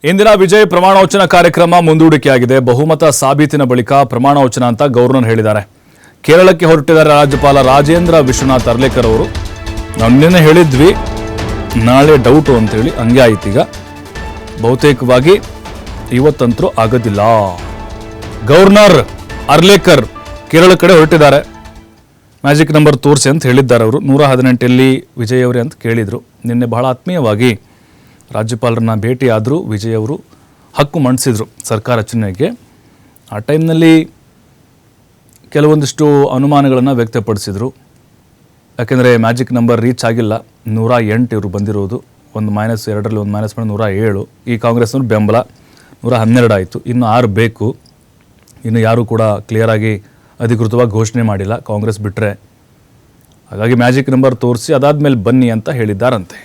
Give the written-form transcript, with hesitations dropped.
ಇಂದಿನ ವಿಜಯ್ ಪ್ರಮಾಣವಚನ ಕಾರ್ಯಕ್ರಮ ಮುಂದೂಡಿಕೆಯಾಗಿದೆ. ಬಹುಮತ ಸಾಬೀತಿನ ಬಳಿಕ ಪ್ರಮಾಣವಚನ ಅಂತ ಗವರ್ನರ್ ಹೇಳಿದ್ದಾರೆ. ಕೇರಳಕ್ಕೆ ಹೊರಟಿದ್ದಾರೆ ರಾಜ್ಯಪಾಲ ರಾಜೇಂದ್ರ ವಿಶ್ವನಾಥ್ ಅರ್ಲೇಕರ್ ಅವರು. ನಾವು ನಿನ್ನೆ ಹೇಳಿದ್ವಿ ನಾಳೆ ಡೌಟು ಅಂತೇಳಿ, ಹಂಗೆ ಆಯ್ತು. ಈಗ ಬಹುತೇಕವಾಗಿ ಇವತ್ತಂತರೂ ಆಗೋದಿಲ್ಲ. ಗವರ್ನರ್ ಅರ್ಲೇಕರ್ ಕೇರಳ ಕಡೆ ಹೊರಟಿದ್ದಾರೆ. ಮ್ಯಾಜಿಕ್ ನಂಬರ್ ತೋರಿಸಿ ಅಂತ ಹೇಳಿದ್ದಾರೆ ಅವರು. 118 ವಿಜಯ್ ಅವರೇ ಅಂತ ಕೇಳಿದರು. ನಿನ್ನೆ ಬಹಳ ಆತ್ಮೀಯವಾಗಿ ರಾಜ್ಯಪಾಲರನ್ನ ಭೇಟಿಯಾದರು. ವಿಜಯ್ ಅವರು ಹಕ್ಕು ಮಂಡಿಸಿದರು ಸರ್ಕಾರ ರಚನೆಗೆ. ಆ ಟೈಮ್ನಲ್ಲಿ ಕೆಲವೊಂದಿಷ್ಟು ಅನುಮಾನಗಳನ್ನು ವ್ಯಕ್ತಪಡಿಸಿದರು. ಯಾಕೆಂದರೆ ಮ್ಯಾಜಿಕ್ ನಂಬರ್ ರೀಚ್ ಆಗಿಲ್ಲ. 108 ಇವರು ಬಂದಿರೋದು. ಒಂದು -2ರಲ್ಲಿ ಒಂದು ಮೈನಸ್ ಮಾಡಿ 107. ಈ ಕಾಂಗ್ರೆಸ್ನವ್ರು ಬೆಂಬಲ 112 ಆಯಿತು. ಇನ್ನು 6 ಬೇಕು. ಇನ್ನು ಯಾರೂ ಕೂಡ ಕ್ಲಿಯರಾಗಿ ಅಧಿಕೃತವಾಗಿ ಘೋಷಣೆ ಮಾಡಿಲ್ಲ, ಕಾಂಗ್ರೆಸ್ ಬಿಟ್ಟರೆ. ಹಾಗಾಗಿ ಮ್ಯಾಜಿಕ್ ನಂಬರ್ ತೋರಿಸಿ ಅದಾದಮೇಲೆ ಬನ್ನಿ ಅಂತ ಹೇಳಿದ್ದಾರಂತೆ.